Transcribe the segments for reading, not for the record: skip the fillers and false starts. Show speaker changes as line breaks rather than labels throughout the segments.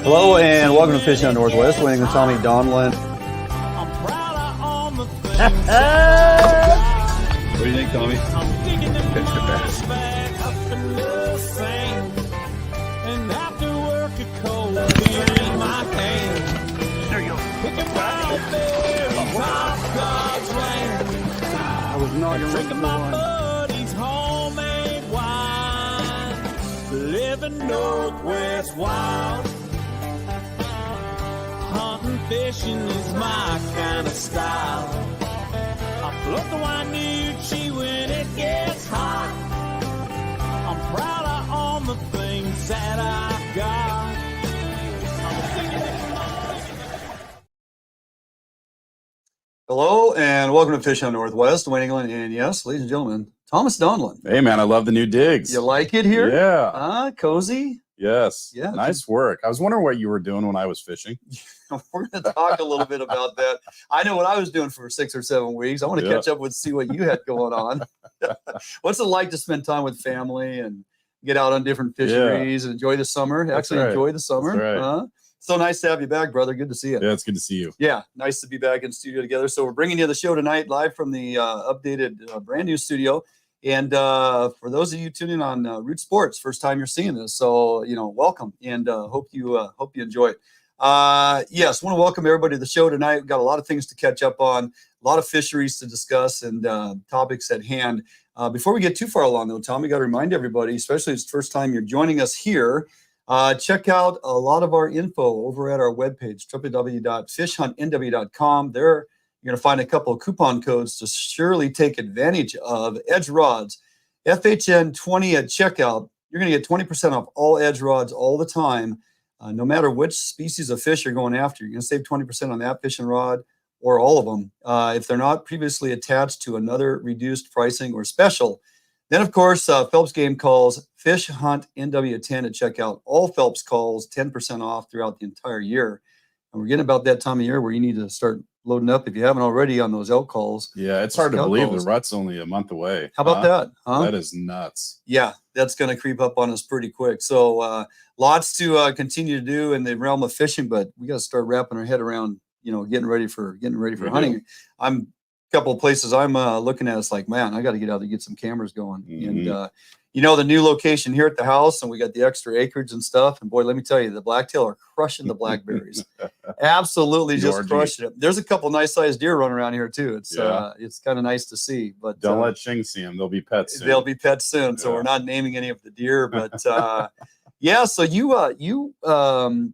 Hello and welcome to Fishing on Northwest. Winning with Tommy Donlin. What do you think, Tommy?
It's the best. There you go. I was not going to look at my buddy's homemade wine. Living Northwest wild. Hunting, fishing is my kind of style. I float the Wainuchi when it gets hot. I'm proud of all the things that I got.
Hello and welcome to Fishing on Northwest, Wayne England, and yes, ladies and gentlemen, Thomas Donlin.
Hey man, I love the new digs.
You like it here?
Yeah.
Cozy?
Yes.
Yeah.
Nice work. I was wondering what you were doing when I was fishing.
We're going to talk a little bit about that. I know what I was doing for 6 or 7 weeks. I want to catch up with, see what you had going on. What's it like to spend time with family and get out on different fisheries and enjoy the summer? Enjoy the summer.
That's right.
So nice to have you back, brother. Good to see you.
Yeah, it's good to see you.
Yeah, nice to be back in studio together. So we're bringing you the show tonight live from the updated brand new studio. And for those of you tuning on Root Sports, first time you're seeing this, so welcome and hope you enjoy it. Yes, want to welcome everybody to the show tonight. We've got a lot of things to catch up on, a lot of fisheries to discuss, and topics at hand. Before we get too far along, though, Tom, we got to remind everybody, especially if it's the first time you're joining us here, check out a lot of our info over at our webpage, www.fishhuntnw.com. There you're going to find a couple of coupon codes to surely take advantage of. Edge rods, FHN20 at checkout. You're going to get 20% off all edge rods all the time, no matter which species of fish you're going after. You're going to save 20% on that fishing rod or all of them if they're not previously attached to another reduced pricing or special. Then, of course, Phelps Game calls Fish Hunt NW10 at checkout. All Phelps calls 10% off throughout the entire year. And we're getting about that time of year where you need to start loading up if you haven't already on those elk calls.
Yeah, it's hard to believe the rut's only a month away.
How about that? Huh?
That is nuts.
Yeah, that's going to creep up on us pretty quick. So lots to continue to do in the realm of fishing, but we got to start wrapping our head around, getting ready for hunting. I'm a couple of places I'm looking at. It's like, man, I got to get out there, get some cameras going.
Mm-hmm.
And the new location here at the house, and we got the extra acreage and stuff. And boy, let me tell you, the blacktail are crushing the blackberries. Absolutely just crushing it. There's a couple nice sized deer running around here too. It's kind of nice to see. But
don't let Shing see them. They'll be pets soon.
They'll be pets soon. So we're not naming any of the deer. But yeah, so you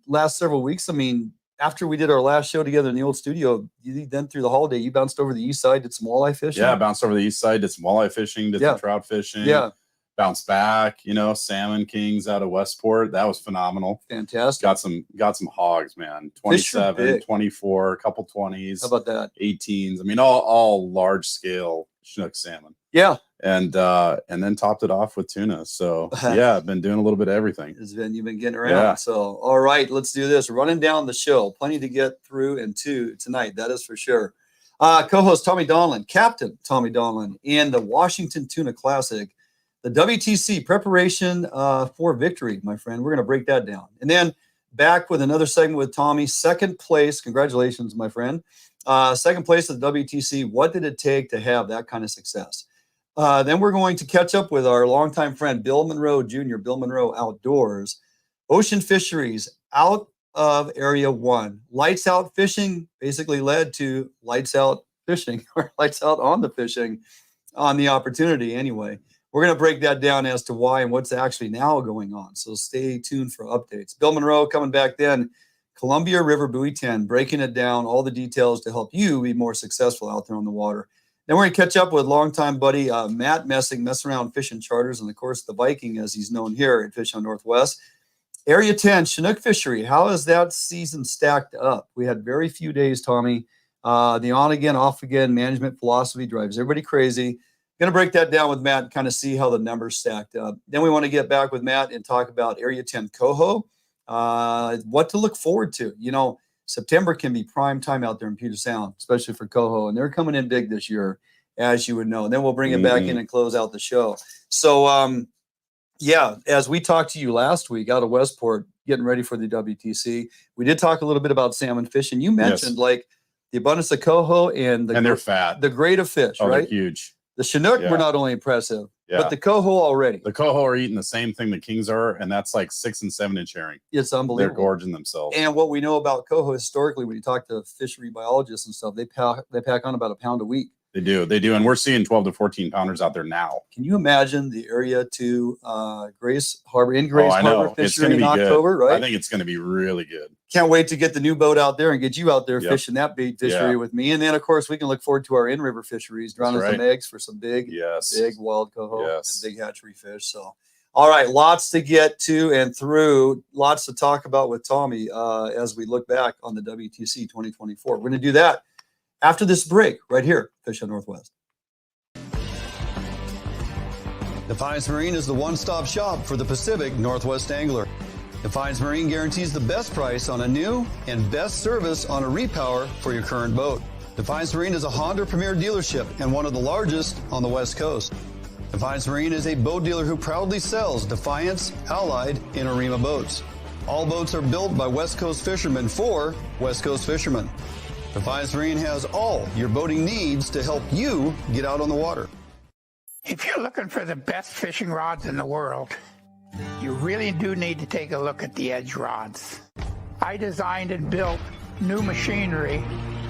last several weeks, I mean, after we did our last show together in the old studio, then through the holiday, you bounced over the east side, did some walleye fishing.
Yeah, bounced over the east side, did some walleye fishing, did some trout fishing.
Yeah.
Bounced back, Salmon Kings out of Westport. That was phenomenal.
Fantastic.
Got some hogs, man. 27, 24, a couple 20s.
How about that?
18s. I mean, all large scale Chinook salmon.
Yeah.
And then topped it off with tuna. So yeah, I've been doing a little bit of everything.
You've been getting around. Yeah. So all right, let's do this. Running down the show. Plenty to get through and to tonight, that is for sure. Co-host Tommy Donlin, Captain Tommy Donlin, in the Washington Tuna Classic. The WTC preparation for victory, my friend. We're going to break that down. And then back with another segment with Tommy. Second place. Congratulations, my friend. Second place at the WTC. What did it take to have that kind of success? Then we're going to catch up with our longtime friend, Bill Monroe Jr., Bill Monroe Outdoors. Ocean fisheries out of Area 1. Lights out fishing basically led to lights out fishing, or lights out on the fishing, on the opportunity anyway. We're going to break that down as to why and what's actually now going on. So stay tuned for updates. Bill Monroe coming back then. Columbia River Buoy 10, breaking it down, all the details to help you be more successful out there on the water. Then we're going to catch up with longtime buddy Matt Messing around fishing charters, and of course the Viking, as he's known here at Fish on Northwest. Area 10, Chinook fishery. How is that season stacked up? We had very few days, Tommy. The on again, off again management philosophy drives everybody crazy. Going to break that down with Matt and kind of see how the numbers stacked up. Then we want to get back with Matt and talk about Area 10 Coho, what to look forward to. September can be prime time out there in Puget Sound, especially for Coho, and they're coming in big this year, as you would know. And then we'll bring it back in and close out the show. So Yeah, as we talked to you last week out of Westport, getting ready for the WTC, we did talk a little bit about salmon fishing. You mentioned like the abundance of coho and
they're fat,
the grade of fish, right?
They're huge.
The Chinook were not only impressive, but the coho already.
The coho are eating the same thing the kings are, and that's like 6 and 7 inch herring.
It's unbelievable.
They're gorging themselves.
And what we know about coho historically, when you talk to fishery biologists and stuff, they pack on about a pound a week.
They do, and we're seeing 12 to 14 pounders out there now.
Can you imagine the area to Grace Harbor Harbor fishing in October?
Good.
Right?
I think it's going to be really good.
Can't wait to get the new boat out there and get you out there fishing that bait fishery with me. And then, of course, we can look forward to our in-river fisheries, drowning some eggs for some big wild coho and big hatchery fish. So, all right, lots to get to and through, lots to talk about with Tommy as we look back on the WTC 2024. We're going to do that after this break right here, Fish on Northwest. Defiance Marine is the one-stop shop for the Pacific Northwest angler. Defiance Marine guarantees the best price on a new and best service on a repower for your current boat. Defiance Marine is a Honda Premier dealership and one of the largest on the West Coast. Defiance Marine is a boat dealer who proudly sells Defiance, Allied, and Arima boats. All boats are built by West Coast fishermen for West Coast fishermen. Defiance Marine has all your boating needs to help you get out on the water.
If you're looking for the best fishing rods in the world, you really do need to take a look at the Edge rods. I designed and built new machinery,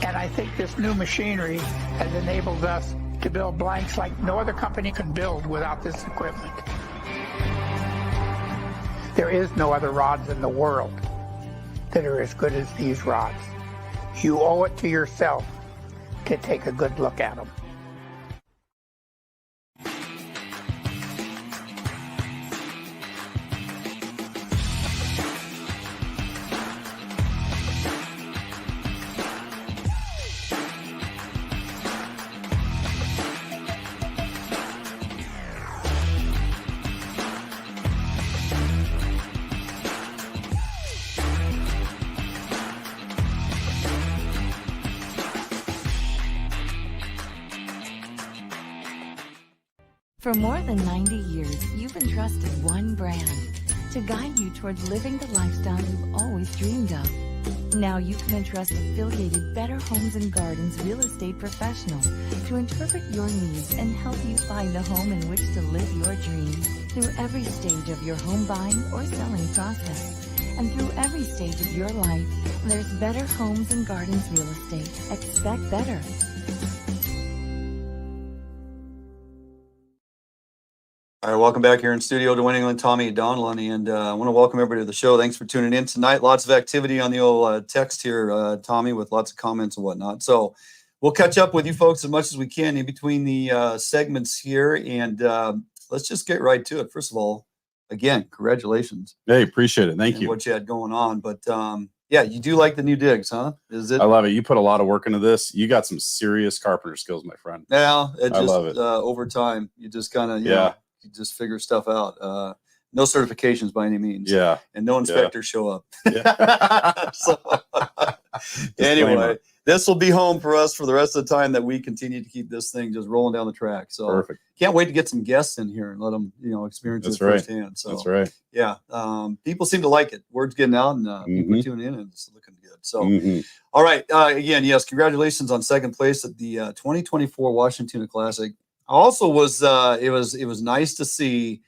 and I think this new machinery has enabled us to build blanks like no other company can build without this equipment. There is no other rods in the world that are as good as these rods. You owe it to yourself to take a good look at them.
For more than 90 years, you've entrusted one brand to guide you towards living the lifestyle you've always dreamed of. Now you can entrust affiliated Better Homes and Gardens real estate professionals to interpret your needs and help you find the home in which to live your dreams through every stage of your home buying or selling process. And through every stage of your life, there's Better Homes and Gardens real estate. Expect better.
All right, welcome back here in studio to New England, Tommy Donlin, and I want to welcome everybody to the show. Thanks for tuning in tonight. Lots of activity on the old text here, Tommy, with lots of comments and whatnot. So we'll catch up with you folks as much as we can in between the segments here, and let's just get right to it. First of all, again, congratulations.
Hey, appreciate it. Thank you.
What you had going on, but yeah, you do like the new digs, huh? Is it?
I love it. You put a lot of work into this. You got some serious carpenter skills, my friend.
Yeah,
I love it.
Over time, you just kind of you just figure stuff out. No certifications by any means.
Yeah.
And no inspectors show up.
Yeah.
So, anyway, this will be home for us for the rest of the time that we continue to keep this thing just rolling down the track. So
perfect.
Can't wait to get some guests in here and let them, experience it firsthand. So
that's right.
Yeah. People seem to like it. Word's getting out and people are tuning in and it's looking good. So, all right. Again, yes, congratulations on second place at the 2024 Washington Tuna Classic. Also was it was nice to see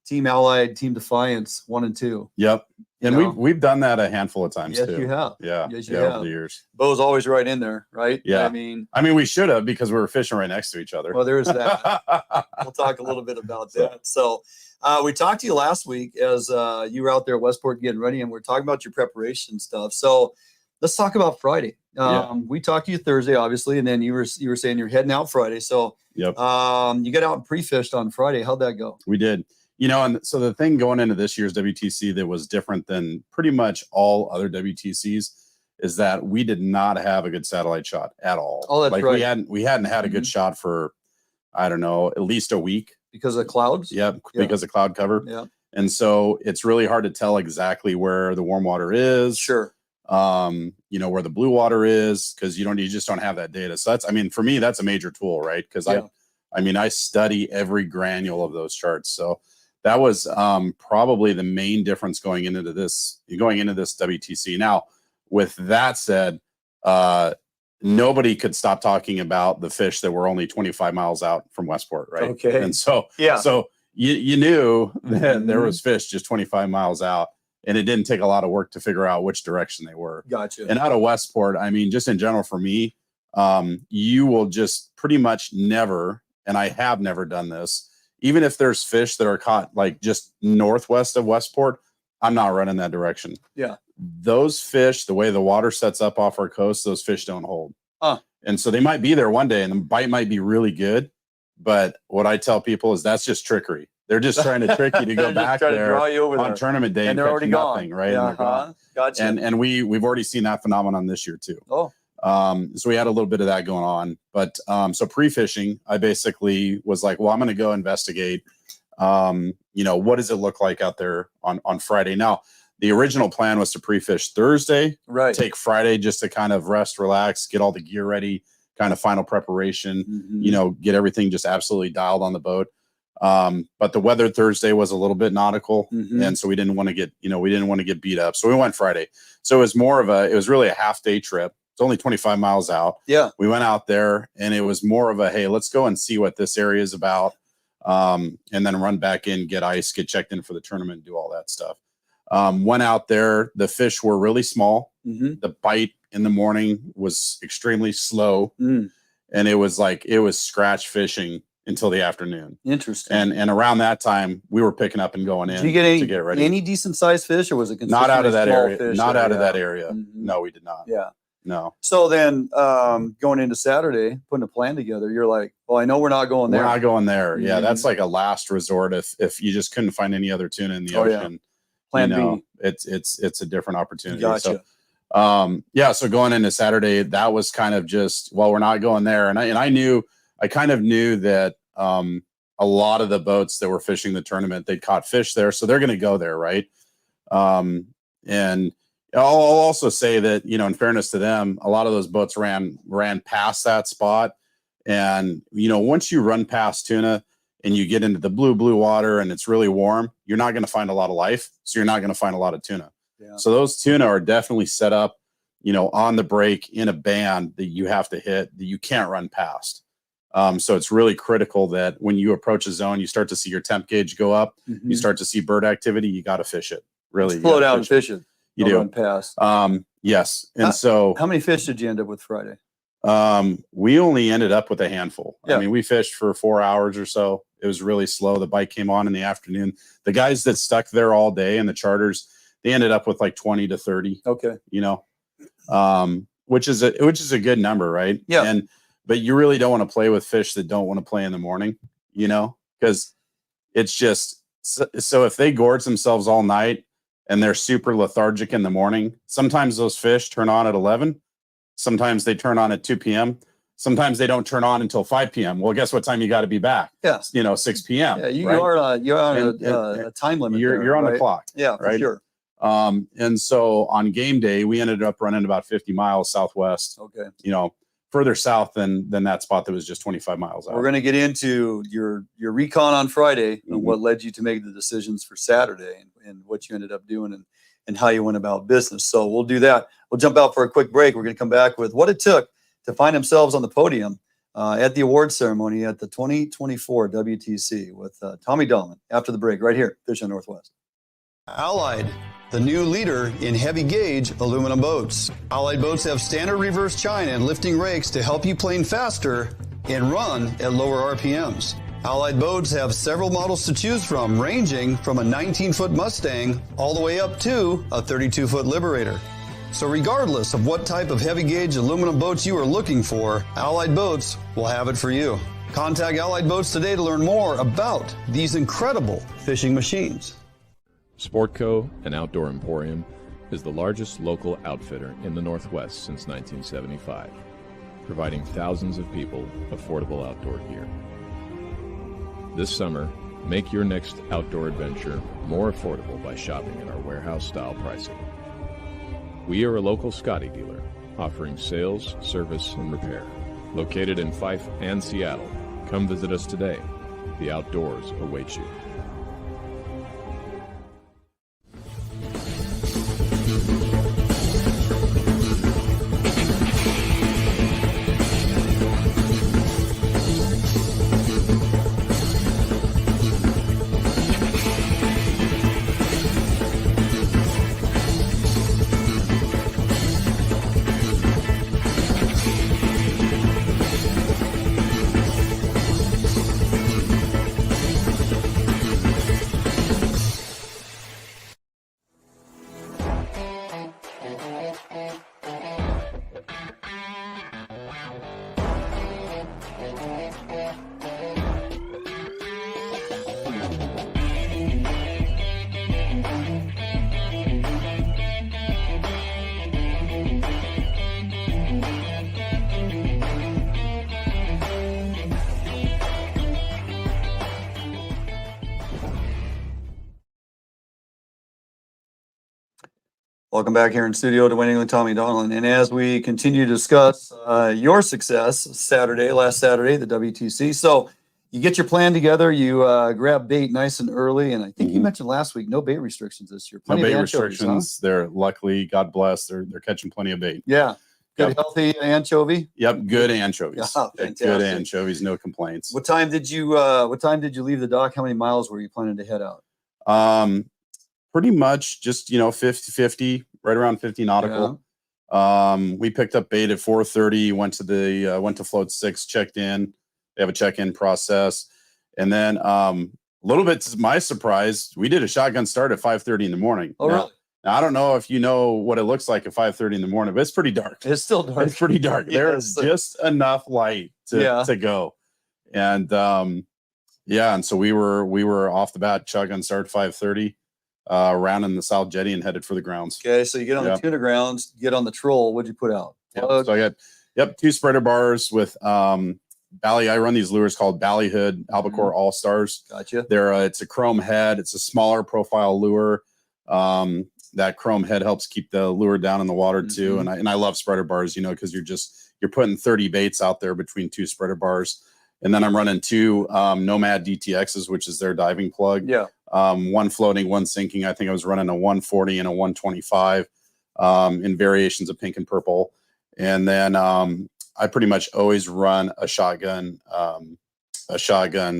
Team Allied, Team Defiance 1 and 2.
Yep. And we've done that a handful of times too.
Yes, you have.
Yeah.
Yes, you have.
Over the years.
Bo's always right in there, right?
Yeah.
I mean,
we should have because we were fishing right next to each other.
Well, there is that. We'll talk a little bit about that. So we talked to you last week as you were out there at Westport getting ready, and we're talking about your preparation stuff. So let's talk about Friday. We talked to you Thursday, obviously, and then you were saying you're heading out Friday. So
yep.
You got out and pre-fished on Friday. How'd that go?
We did. And so the thing going into this year's WTC that was different than pretty much all other WTCs is that we did not have a good satellite shot at all.
Oh, that's right.
We hadn't had a good shot for, I don't know, at least a week.
Because of clouds?
Yep, because of cloud cover.
Yeah.
And so it's really hard to tell exactly where the warm water is.
Sure.
Where the blue water is, because you just don't have that data. So that's, for me, that's a major tool, right? Because I study every granule of those charts. So That was probably the main difference going into this WTC. Now, with that said, nobody could stop talking about the fish that were only 25 miles out from Westport, right?
Okay.
And so,
Yeah.
so you knew that there was fish just 25 miles out, and it didn't take a lot of work to figure out which direction they were.
Gotcha.
And out of Westport, I mean, just in general for me, you will just pretty much never, and I have never done this, even if there's fish that are caught like just northwest of Westport, I'm not running that direction.
Yeah.
Those fish, the way the water sets up off our coast, those fish don't hold. And so they might be there one day and the bite might be really good. But what I tell people is that's just trickery. They're just trying to trick you to go back there on tournament day
and they're already
nothing,
gone.
right?
Yeah,
And they're gone.
Gotcha.
And we've already seen that phenomenon this year too.
Oh.
So we had a little bit of that going on, but so pre-fishing, I basically was like, well, I'm going to go investigate, what does it look like out there on Friday? Now, the original plan was to pre-fish Thursday,
right?
Take Friday just to kind of rest, relax, get all the gear ready, kind of final preparation, get everything just absolutely dialed on the boat. But the weather Thursday was a little bit nautical. And so we didn't want to get beat up. So we went Friday. So it was really a half day trip. It's only 25 miles out.
Yeah.
We went out there and it was more of a, hey, let's go and see what this area is about. And then run back in, get ice, get checked in for the tournament, do all that stuff. Went out there. The fish were really small. The bite in the morning was extremely slow. And it was scratch fishing until the afternoon.
Interesting.
And around that time, we were picking up and going in.
Did you get
to get ready.
Any decent sized fish, or was it
not out of that area?
Fish
not out of that area. No, we did not.
Yeah.
No.
So then going into Saturday, putting a plan together, you're like, well, I know we're not going there.
We're not going there. Yeah, that's like a last resort if you just couldn't find any other tuna in the ocean. Yeah.
Plan B.
It's a different opportunity.
Gotcha.
So so going into Saturday, that was kind of just, well, we're not going there. And I kind of knew that a lot of the boats that were fishing the tournament, they'd caught fish there, so they're going to go there, right? And I'll also say that, in fairness to them, a lot of those boats ran past that spot. And, once you run past tuna and you get into the blue water and it's really warm, you're not going to find a lot of life. So you're not going to find a lot of tuna. Yeah. So those tuna are definitely set up, on the break in a band that you have to hit, that you can't run past. So it's really critical that when you approach a zone, you start to see your temp gauge go up. You start to see bird activity. You got to fish it. Really,
float out and fish it.
You do.
Run past.
Yes. And
how many fish did you end up with Friday?
We only ended up with a handful.
Yeah.
I mean, we fished for 4 hours or so. It was really slow. The bite came on in the afternoon. The guys that stuck there all day and the charters, they ended up with like 20 to 30.
Okay.
Which is a good number, right?
Yeah.
But you really don't want to play with fish that don't want to play in the morning, because it's just, so if they gorge themselves all night and they're super lethargic in the morning, sometimes those fish turn on at 11. Sometimes they turn on at 2 p.m. Sometimes they don't turn on until 5 p.m. Well, guess what time you got to be back?
Yes.
6 p.m.
Yeah,
right?
you're on a time limit.
You're on the clock.
Yeah, for
right?
sure.
And so on game day, we ended up running about 50 miles southwest.
Okay.
Further south than that spot that was just 25 miles out.
We're going to get into your recon on Friday and what led you to make the decisions for Saturday and what you ended up doing and how you went about business. So we'll do that. We'll jump out for a quick break. We're going to come back with what it took to find themselves on the podium at the award ceremony at the 2024 WTC with Tommy Donlin after the break right here, Fishing Northwest.
Allied, the new leader in heavy gauge aluminum boats. Allied boats have standard reverse chine and lifting rakes to help you plane faster and run at lower RPMs. Allied boats have several models to choose from, ranging from a 19-foot Mustang all the way up to a 32-foot Liberator. So regardless of what type of heavy gauge aluminum boats you are looking for, Allied Boats will have it for you. Contact Allied Boats today to learn more about these incredible fishing machines.
Sportco, an outdoor emporium, is the largest local outfitter in the Northwest since 1975, providing thousands of people affordable outdoor gear. This summer, make your next outdoor adventure more affordable by shopping at our warehouse-style pricing. We are a local Scotty dealer, offering sales, service, and repair. Located in Fife and Seattle, come visit us today. The outdoors await you.
Welcome back here in studio to New England, Tommy Donlin. And as we continue to discuss your success last Saturday, the WTC. So you get your plan together, you grab bait nice and early. And I think you mentioned last week, no bait restrictions this year.
No
Plenty
bait
of anchovies,
restrictions. They're luckily, God bless, they're catching plenty of bait.
Yeah. Good,
Yep.
Healthy anchovy.
Yep, good anchovies.
Yeah,
Good
fantastic.
anchovies, no complaints.
What time did you leave the dock? How many miles were you planning to head out?
Pretty much just 50-50, right around 50 nautical. We picked up bait at 4:30, went to float 6, checked in. They have a check-in process. And then a little bit to my surprise, we did a shotgun start at 5:30 in the morning.
Oh, really?
Now, I don't know if you know what it looks like at 5:30 in the morning, but it's pretty dark.
It's still dark.
It's pretty dark. There is just enough light to go. And and so we were off the bat, shotgun start 5:30, around in the South Jetty and headed for the grounds.
Okay, so you get on the tuna grounds, get on the troll. What'd you put out?
So I got 2 spreader bars with I run these lures called Ballyhood Albacore All Stars.
Gotcha.
It's a chrome head. It's a smaller profile lure. That chrome head helps keep the lure down in the water too. And I love spreader bars, because you're putting 30 baits out there between 2 spreader bars. And then I'm running 2 Nomad DTXs, which is their diving plug.
Yeah.
1 floating, 1 sinking. I think I was running a 140 and a 125 in variations of pink and purple. And then I pretty much always run a shotgun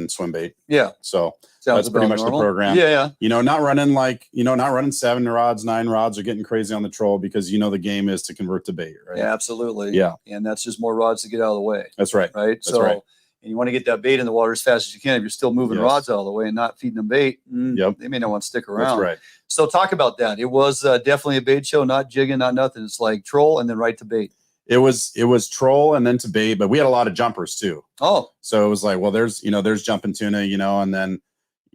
swim bait. Yeah. So that's pretty much normal. The program.
Yeah.
Not running 7 rods, 9 rods or getting crazy on the troll because the game is to convert to bait, right?
Yeah, absolutely.
Yeah.
And that's just more rods to get out of the way.
That's right.
Right.
That's right.
And you want to get that bait in the water as fast as you can. If you're still moving rods out of the way and not feeding them bait, they may not want to stick around.
That's right.
So talk about that. It was definitely a bait show, not jigging, not nothing. It's like troll and then right to bait.
It was troll and then to bait, but we had a lot of jumpers too.
Oh,
so it was like, well, there's jumping tuna, and then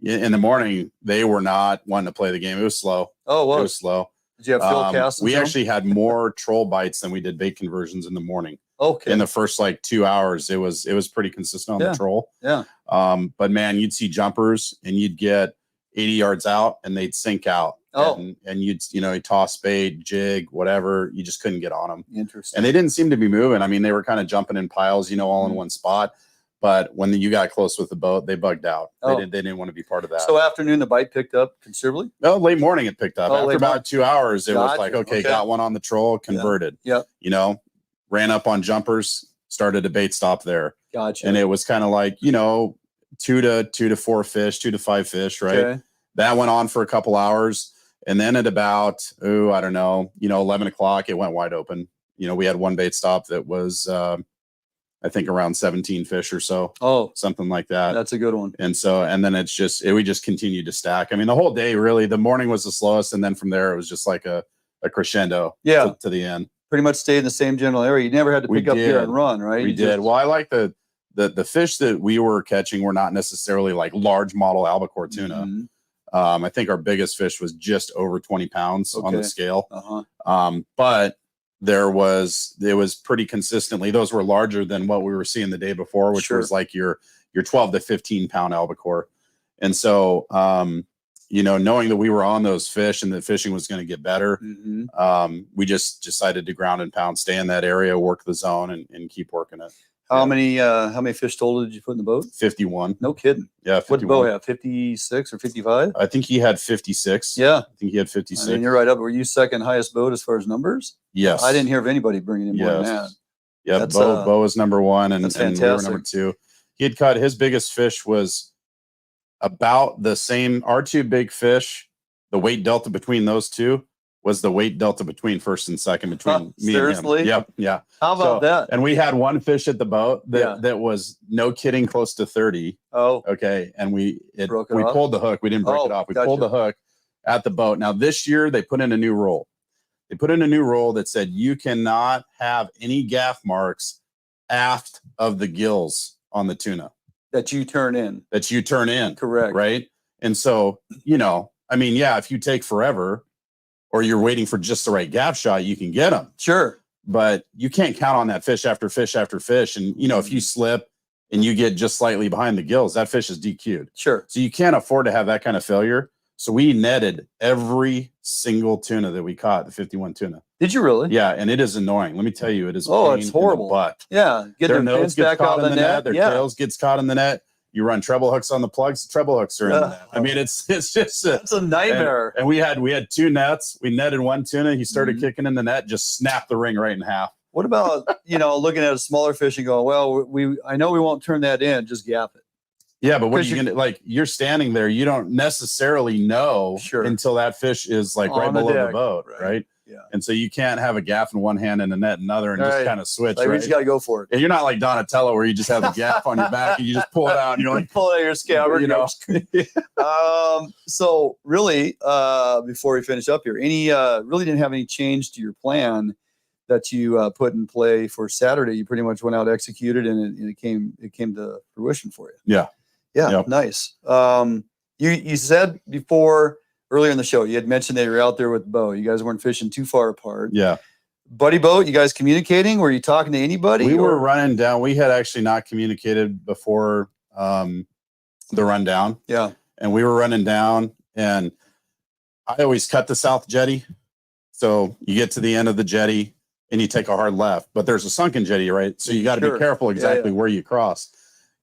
in the morning they were not wanting to play the game. It was slow.
Oh,
it was slow.
Did you have fill casts?
We actually had more troll bites than we did bait conversions in the morning.
Okay.
In the first 2 hours, it was pretty consistent on the troll.
Yeah.
But man, you'd see jumpers and you'd get 80 yards out and they'd sink out.
Oh.
And you'd toss bait, jig, whatever. You just couldn't get on them.
Interesting.
And they didn't seem to be moving. I mean, they were kind of jumping in piles, all in one spot. But when you got close with the boat, they bugged out.
Oh.
They didn't want to be part of that.
So afternoon, the bite picked up considerably?
No, late morning it picked up. After about 2 hours, it was like, okay, got one on the troll, converted.
Yeah.
Ran up on jumpers, started a bait stop there.
Gotcha.
And it was kind of like, 2 to 4 fish, 2 to 5 fish, right? Okay. That went on for a couple hours. And then at about, 11 o'clock, it went wide open. We had one bait stop that was, I think around 17 fish or so.
Oh,
something like that.
That's a good one.
And then we just continued to stack. I mean, the whole day, really, the morning was the slowest. And then from there, it was just like a crescendo to the end.
Pretty much stayed in the same general area. You never had to pick up gear and run, right?
We did. Well, I like the fish that we were catching were not necessarily like large model albacore tuna. I think our biggest fish was just over 20 pounds on the scale. But it was pretty consistently, those were larger than what we were seeing the day before, which was like your 12 to 15 pound albacore. And so, knowing that we were on those fish and that fishing was going to get better, we just decided to ground and pound, stay in that area, work the zone and keep working it.
How many fish total did you put in the boat?
51.
No kidding.
Yeah. 51.
What did Bo have? 56 or 55?
I think he had 56.
Yeah.
I think he had 56.
I mean, you're right up. Were you second highest boat as far as numbers?
Yes.
I didn't hear of anybody bringing in more than that.
Yeah. Bo was number 1 and we were number 2. He had caught his biggest fish was about the same. Our 2 big fish, the weight delta between those 2 was the weight delta between first and second between me
seriously?
and him. Yep. Yeah.
How about that?
And we had one fish at the boat that was no kidding close to 30.
Oh.
Okay. And we
off?
pulled the hook. We didn't break it off. We pulled the hook at the boat. Now this year they put in a new rule. They put in a new rule that said you cannot have any gaff marks aft of the gills on the tuna.
That you turn in. Correct.
Right. And so, if you take forever, or you're waiting for just the right gaff shot, you can get them.
Sure.
But you can't count on that fish after fish after fish. And, if you slip and you get just slightly behind the gills, that fish is DQ'd.
Sure.
So you can't afford to have that kind of failure. So we netted every single tuna that we caught, the 51 tuna.
Did you really?
Yeah, and it is annoying. Let me tell you, it is.
Oh,
pain
it's
in the
horrible.
butt.
Yeah, get
Their
their
nose
fins
gets
back
caught
out
in the net. Their
yeah.
tails gets caught in the net. You run treble hooks on the plugs. The treble hooks are in the net. I mean, it's just
That's a nightmare.
And we had 2 nets. We netted 1 tuna. He started kicking in the net, just snapped the ring right in half.
What about looking at a smaller fish and going, well, I know we won't turn that in, just gap it.
Yeah, but what are you gonna like? You're standing there. You don't necessarily know until that fish is like right below the boat, right?
Yeah.
And so you can't have a gaff in one hand and a net in another and just kind of switch.
Like,
right?
We just got to go for it.
And you're not like Donatello where you just have the gaff on your back and you just pull it out and you're like,
pull it out of your scabbard.
You know.
So really, before we finish up here, really didn't have any change to your plan that you put in play for Saturday. You pretty much went out, executed, and it came to fruition for you.
Yeah.
Yeah,
yep.
Nice. You said before earlier in the show, you had mentioned that you were out there with Bo. You guys weren't fishing too far apart.
Yeah.
Buddy boat, you guys communicating? Were you talking to anybody?
We were running down. We had actually not communicated before the rundown.
Yeah.
And we were running down, and I always cut the south jetty. So you get to the end of the jetty and you take a hard left, but there's a sunken jetty, right? So you got to be careful exactly where you cross.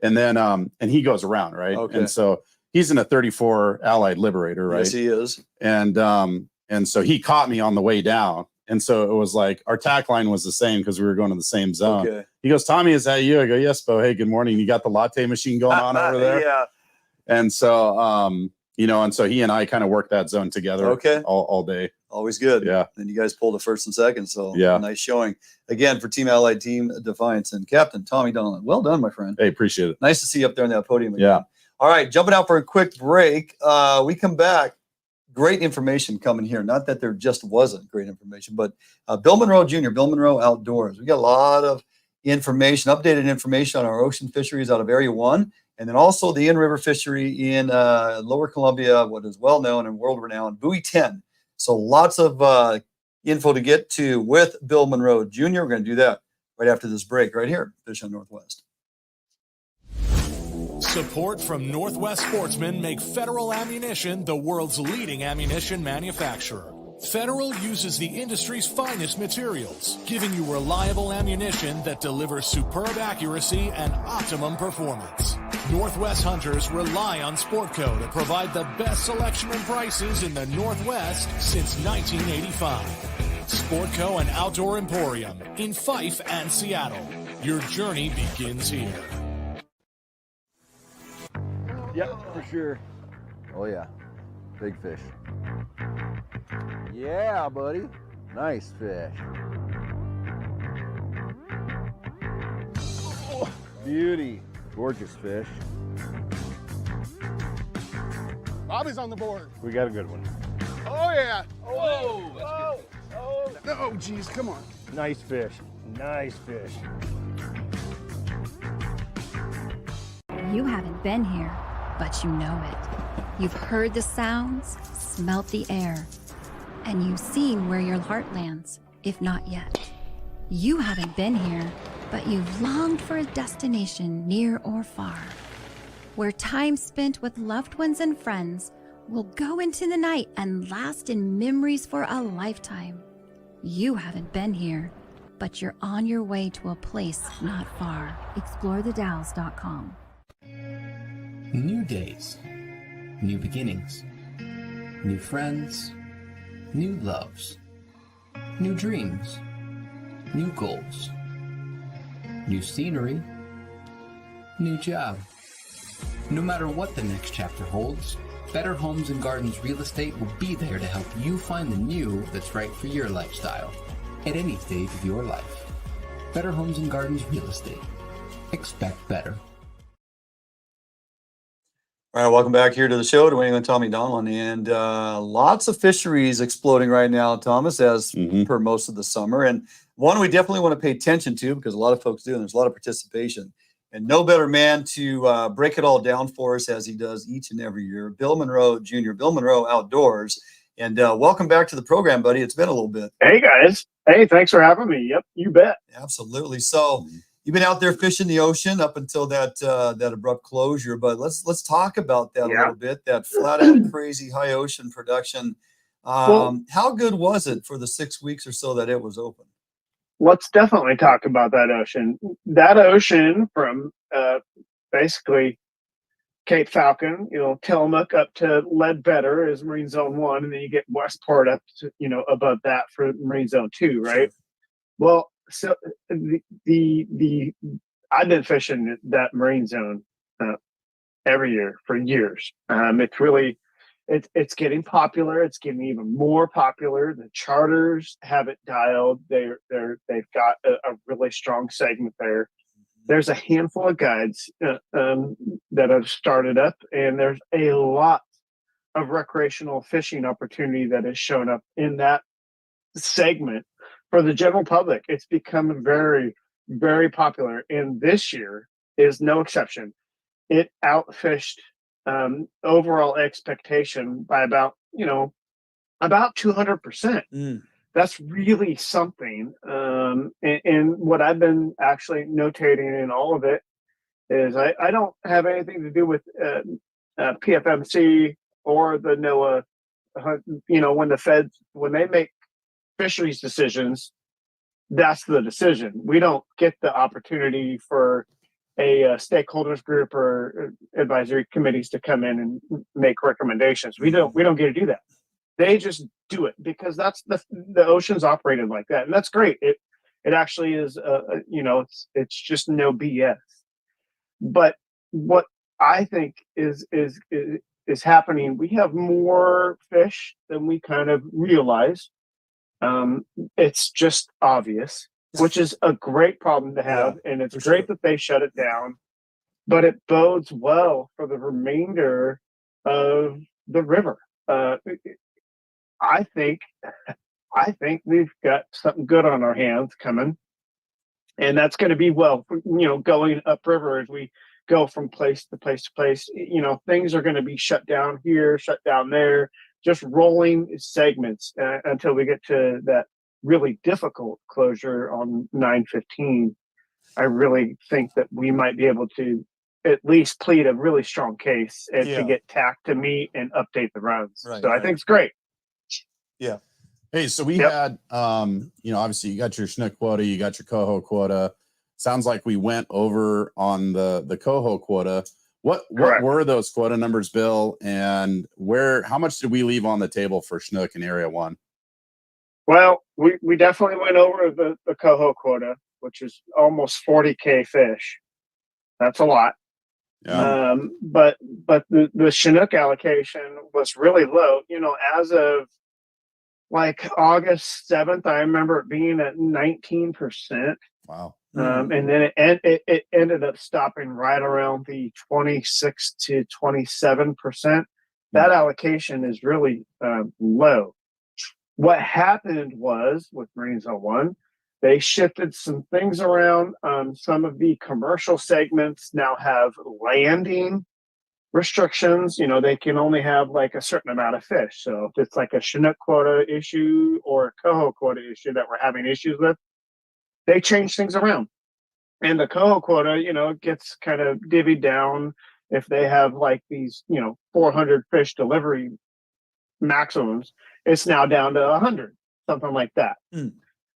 And then, and he goes around, right?
Okay.
And so he's in a 34 Allied Liberator, right?
Yes, he is.
And so he caught me on the way down. And so it was like our tack line was the same because we were going to the same zone.
Okay.
He goes, "Tommy, is that you?" I go, "Yes, Bo. Hey, good morning. You got the latte machine going on over there?"
Yeah.
And so, and so he and I kind of worked that zone together all day.
Always good.
Yeah.
And you guys pulled the first and second. So
yeah,
nice showing. Again, for Team Allied Team Defiance and Captain Tommy Donlin. Well done, my friend.
Hey, appreciate it.
Nice to see you up there on that podium again.
Yeah.
All right, jumping out for a quick break. We come back. Great information coming here. Not that there just wasn't great information, but Bill Monroe Jr., Bill Monroe Outdoors. We got a lot of information, updated information on our ocean fisheries out of Area 1, and then also the in-river fishery in Lower Columbia, what is well-known and world-renowned, Buoy 10. So lots of info to get to with Bill Monroe Jr. We're going to do that right after this break right here, Fish on Northwest.
Support from Northwest Sportsmen make Federal Ammunition the world's leading ammunition manufacturer. Federal uses the industry's finest materials, giving you reliable ammunition that delivers superb accuracy and optimum performance. Northwest hunters rely on Sportco to provide the best selection and prices in the Northwest since 1985. Sportco and Outdoor Emporium in Fife and Seattle. Your journey begins here.
Yep, for sure. Oh yeah, big fish. Yeah, buddy. Nice fish. Oh, beauty. Gorgeous fish.
Bobby's on the board.
We got a good one.
Oh yeah. Oh, geez, come on.
Nice fish. Nice fish.
You haven't been here, but you know it. You've heard the sounds, smelt the air, and you've seen where your heart lands, if not yet. You haven't been here, but you've longed for a destination near or far, where time spent with loved ones and friends will go into the night and last in memories for a lifetime. You haven't been here, but you're on your way to a place not far. ExploreTheDalles.com.
New days, new beginnings, new friends, new loves, new dreams, new goals, new scenery, new job. No matter what the next chapter holds, Better Homes and Gardens Real Estate will be there to help you find the new that's right for your lifestyle at any stage of your life. Better Homes and Gardens Real Estate. Expect better.
All right, welcome back here to the show, to Wayne and Tommy Donlin, and lots of fisheries exploding right now, Thomas, as per most of the summer. And one we definitely want to pay attention to because a lot of folks do, and there's a lot of participation. And no better man to break it all down for us as he does each and every year, Bill Monroe Jr., Bill Monroe Outdoors. And welcome back to the program, buddy. It's been a little bit.
Hey, guys. Hey, thanks for having me. Yep, you bet.
Absolutely. So you've been out there fishing the ocean up until that abrupt closure. But let's talk about that a little bit. That flat out crazy high ocean production. How good was it for the 6 weeks or so that it was open?
Let's definitely talk about that ocean. That ocean from basically Cape Falcon, Tillamook up to Ledbetter is Marine Zone 1, and then you get Westport up to, above that for Marine Zone 2, right? Sure. Well, so the I've been fishing that Marine Zone every year for years. It's really it's getting popular. It's getting even more popular. The charters have it dialed. They've got a really strong segment there. There's a handful of guides that have started up, and there's a lot of recreational fishing opportunity that has shown up in that segment for the general public. It's become very, very popular, and this year is no exception. It outfished overall expectation by about 200%. That's really something. And what I've been actually notating in all of it is I don't have anything to do with PFMC or the NOAA. When they make fisheries decisions, that's the decision. We don't get the opportunity for a stakeholders group or advisory committees to come in and make recommendations. We don't get to do that. They just do it because that's the ocean's operated like that, and that's great. It actually is, it's just no BS. But what I think is happening, we have more fish than we kind of realize. It's just obvious, which is a great problem to have, and it's great that they shut it down. But it bodes well for the remainder of the river. I think we've got something good on our hands coming, and that's going to be going upriver as we go from place to place to place. Things are going to be shut down here, shut down there, just rolling segments until we get to that really difficult closure on 9/15. I really think that we might be able to at least plead a really strong case and to get TAC to meet and update the runs. Right, I think it's great.
Yeah.
Hey, so we had, obviously you got your Chinook quota, you got your Coho quota. Sounds like we went over on the Coho quota. What were those quota numbers, Bill? And how much did we leave on the table for Chinook in Area 1?
Well, we definitely went over the Coho quota, which is almost 40K fish. That's a lot. Yeah. But the Chinook allocation was really low. As of like August 7th, I remember it being at 19%.
Wow.
And then it ended up stopping right around the 26 to 27%. That allocation is really low. What happened was with Marine Zone 1, they shifted some things around. Some of the commercial segments now have landing restrictions. They can only have like a certain amount of fish. So if it's like a Chinook quota issue or a Coho quota issue that we're having issues with, they change things around. And the Coho quota, gets kind of divvied down if they have like these, 400 fish delivery maximums. It's now down to 100, something like that.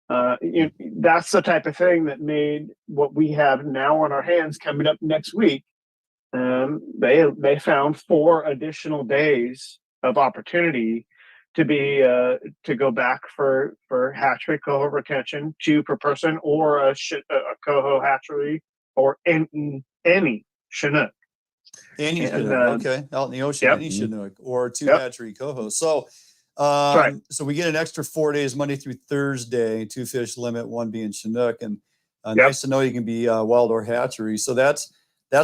That's the type of thing that made what we have now on our hands coming up next week. They found 4 additional days of opportunity to be to go back for hatchery coho retention, 2 per person, or a coho hatchery, or any Chinook.
Any Chinook, okay, out in the ocean, any Chinook, or 2 hatchery coho. So, so we get an extra 4 days, Monday through Thursday, 2 fish limit, 1 being Chinook, and nice to know you can be wild or hatchery. So that's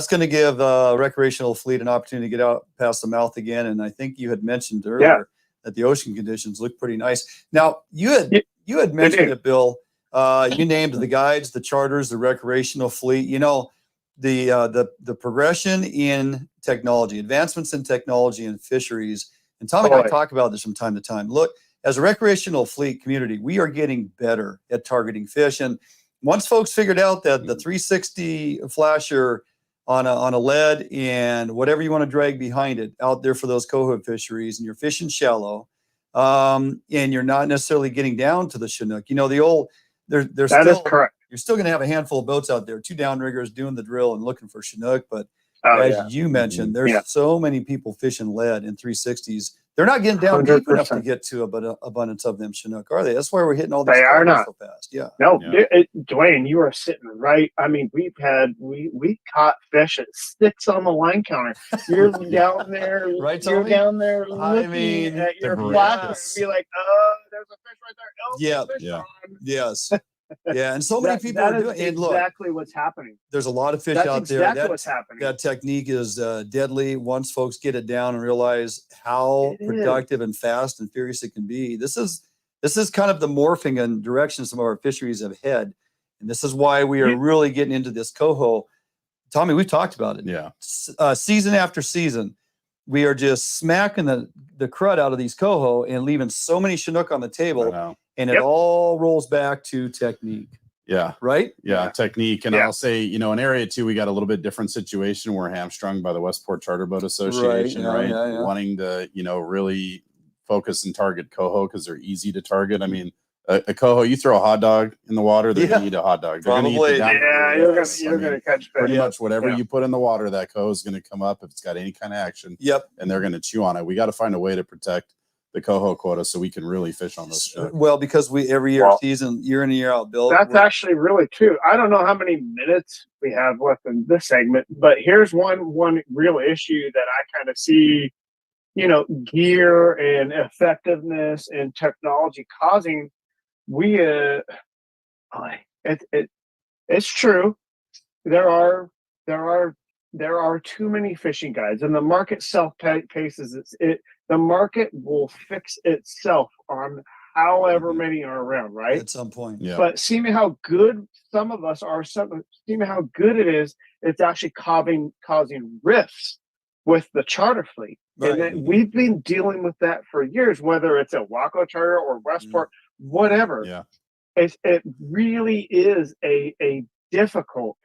going to give recreational fleet an opportunity to get out past the mouth again. And I think you had mentioned earlier that the ocean conditions look pretty nice. Now you had mentioned it, Bill. You named the guides, the charters, the recreational fleet. The progression in technology, advancements in technology and fisheries. And Tommy and I talk about this from time to time. Look, as a recreational fleet community, we are getting better at targeting fish. And once folks figured out that the 360 flasher on a lead and whatever you want to drag behind it out there for those coho fisheries, and you're fishing shallow, and you're not necessarily getting down to the Chinook, the old, there's
That
still,
is correct.
you're still going to have a handful of boats out there, 2 downriggers doing the drill and looking for Chinook. But as you mentioned, there's so many people fishing lead in 360s. They're not getting down deep enough to get to abundance of them Chinook, are they? That's why we're hitting all these.
They are not
so fast. Yeah.
No, Dwayne, you are sitting right. I mean, we caught fish at 6 on the line counter. You're down there,
right?
You're down there looking at your flash and be like, "Oh, there's a fish right there." Oh,
yeah. Yes. Yeah, and so many people are doing. And look,
exactly what's happening.
There's a lot of fish out there.
Exactly what's happening.
That technique is deadly. Once folks get it down and realize how productive and fast and furious it can be, this is kind of the morphing and direction some of our fisheries have had, and this is why we are really getting into this coho. Tommy, we've talked about it.
Yeah.
Season after season, we are just smacking the crud out of these coho and leaving so many Chinook on the table. And it all rolls back to technique.
Yeah.
Right?
Yeah, technique. And I'll say, in Area 2, we got a little bit different situation. We're hamstrung by the Westport Charter Boat Association, right? Wanting to, really focus and target coho because they're easy to target. I mean, a coho, you throw a hot dog in the water, they're going to eat a hot dog. They're going to eat the
you're going to catch fish.
Pretty much whatever you put in the water, that coho is going to come up if it's got any kind of action.
Yep.
And they're going to chew on it. We got to find a way to protect the coho quota so we can really fish on those fish.
Well, because we every year season, year in and year out, Bill.
That's actually really true. I don't know how many minutes we have left in this segment, but here's one real issue that I kind of see, gear and effectiveness and technology causing. It's true. There are too many fishing guides, and the market self-paces it. The market will fix itself on however many are around, right?
At some point.
Yeah.
But seeing how good some of us are, seeing how good it is, it's actually causing rifts with the charter fleet.
Right.
And then we've been dealing with that for years, whether it's a Waco Charter or Westport, whatever.
Yeah.
It really is a difficult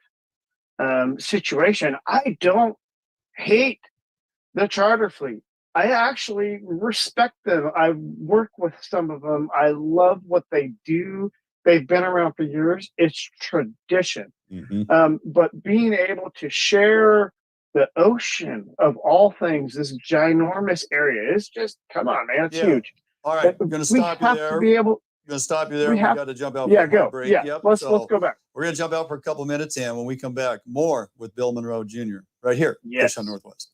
situation. I don't hate the charter fleet. I actually respect them. I work with some of them. I love what they do. They've been around for years. It's tradition. But being able to share the ocean of all things, this ginormous area, is just, come on, man, it's huge.
All right, I'm going to stop you there.
I'm
going to stop you there. We got to jump out.
Yeah,
for a
go.
break.
Yeah,
yep.
let's go back.
We're going to jump out for a couple minutes, and when we come back, more with Bill Monroe Jr. right here, Fish on Northwest.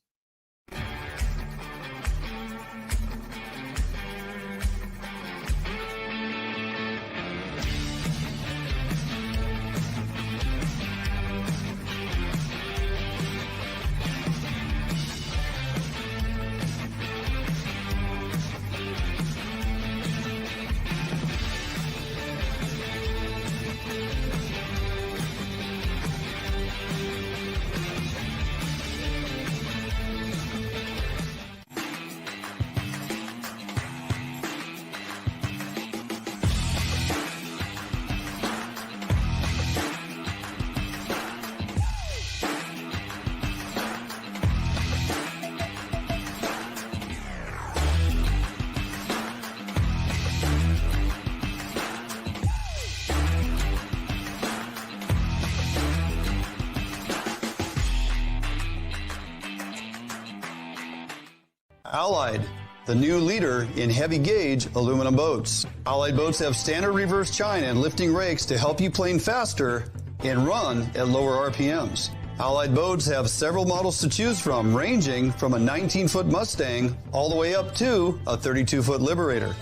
Allied, the new leader in heavy gauge aluminum boats. Allied boats have standard reverse chine and lifting rakes to help you plane faster and run at lower RPMs. Allied boats have several models to choose from, ranging from a 19-foot Mustang all the way up to a 32-foot Liberator.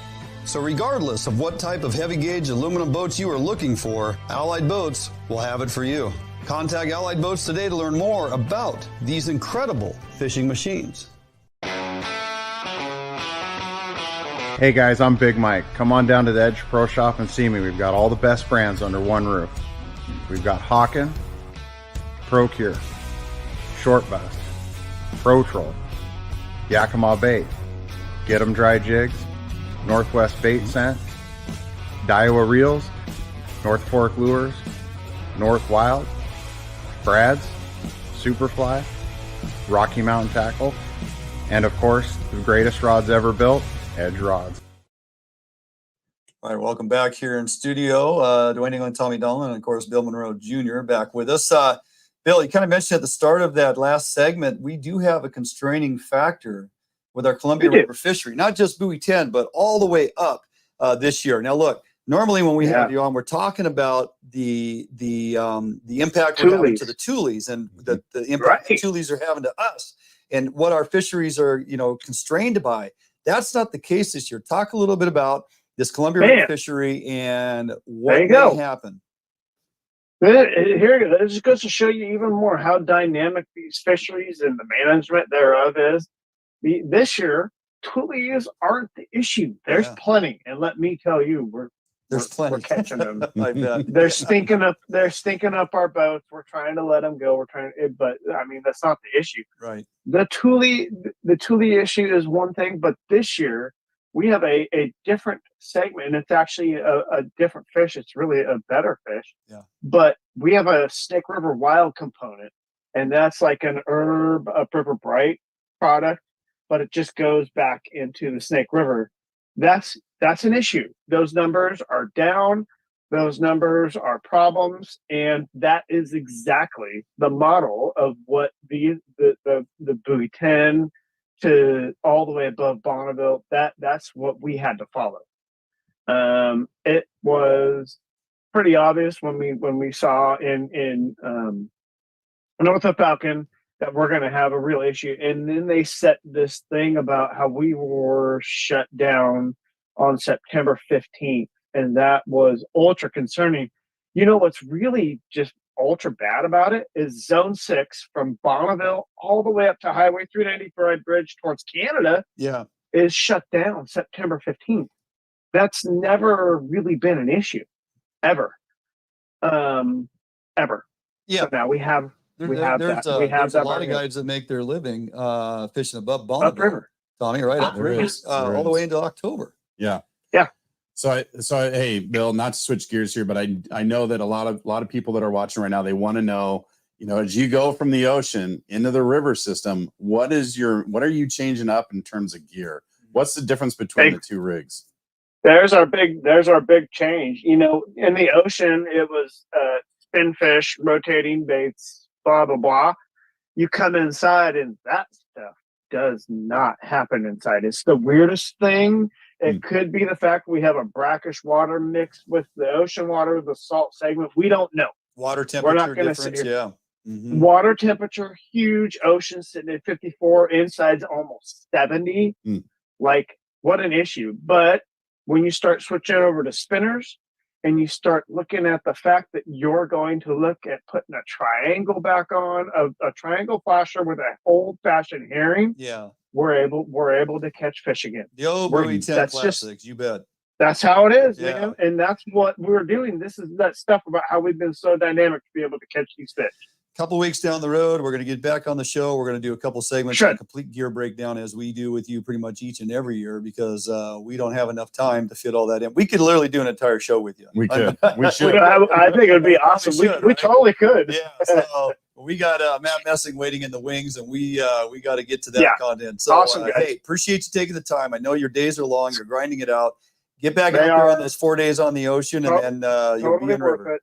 So regardless of what type of heavy gauge aluminum boats you are looking for, Allied Boats will have it for you. Contact Allied Boats today to learn more about these incredible fishing machines.
Hey guys, I'm Big Mike. Come on down to the Edge Pro Shop and see me. We've got all the best brands under one roof. We've got Hawken, Procure, Short Bass, Pro Troll, Yakima Bait, Get 'em Dry Jigs, Northwest Bait Scent, Daiwa Reels, North Fork Lures, North Wild, Brad's, Superfly, Rocky Mountain Tackle, and of course, the greatest rods ever built, Edge Rods.
All right, welcome back here in studio. Dwayne England, Tommy Donlin, and of course, Bill Monroe Jr. back with us. Bill, you kind of mentioned at the start of that last segment, we do have a constraining factor with our Columbia River fishery, not just Buoy 10, but all the way up this year. Now, look, normally when we have you on, we're talking about the impact we're having to the tules and the impact the tules are having to us and what our fisheries are, constrained by. That's not the case this year. Talk a little bit about this Columbia River fishery and what may happen.
Here, this goes to show you even more how dynamic these fisheries and the management thereof is. This year, tules aren't the issue. There's plenty, and let me tell you, we're catching them.
I bet.
They're stinking up our boats. We're trying to let them go. But I mean, that's not the issue.
Right.
The tule issue is one thing, but this year we have a different segment, and it's actually a different fish. It's really a better fish.
Yeah.
But we have a Snake River Wild component, and that's like an herb, River Bright product, but it just goes back into the Snake River. That's an issue. Those numbers are down. Those numbers are problems, and that is exactly the model of what the Buoy 10 to all the way above Bonneville. That's what we had to follow. It was pretty obvious when we saw in North Falcon that we're going to have a real issue, and then they set this thing about how we were shut down on September 15th, and that was ultra concerning. What's really just ultra bad about it is Zone 6 from Bonneville all the way up to Highway 395 Bridge towards Canada is shut down September 15th. That's never really been an issue, ever. Ever.
Yeah.
So now we have
there's a lot of guys that make their living fishing above Bonneville.
Upriver.
Tommy, right? Upriver. All the way into October.
Yeah.
Yeah.
So hey, Bill, not to switch gears here, but I know that a lot of people that are watching right now, they want to know, as you go from the ocean into the river system, what are you changing up in terms of gear? What's the difference between the two rigs?
There's our big change. In the ocean, it was spin fish, rotating baits, blah, blah, blah. You come inside and that stuff does not happen inside. It's the weirdest thing. It could be the fact we have a brackish water mixed with the ocean water, the salt segment. We don't know.
Water temperature difference, yeah. Mm-hmm.
Water temperature, huge. Ocean sitting at 54, inside's almost 70. Like, what an issue. But when you start switching over to spinners and you start looking at the fact that you're going to look at putting a triangle back on, a triangle flasher with a old-fashioned herring, we're able to catch fish again.
The old Buoy 10 Classics, you bet.
That's how it is, man. And that's what we're doing. This is that stuff about how we've been so dynamic to be able to catch these fish.
Couple weeks down the road, we're going to get back on the show. We're going to do a couple segments, a complete gear breakdown, as we do with you pretty much each and every year, because we don't have enough time to fit all that in. We could literally do an entire show with you.
We could. We should.
I think it would be awesome. We totally could.
Yeah. So we got Matt Messing waiting in the wings, and we got to get to that content. So
awesome, guys.
Hey, appreciate you taking the time. I know your days are long. You're grinding it out. Get back out there on this 4 days on the ocean, and then you'll be in river.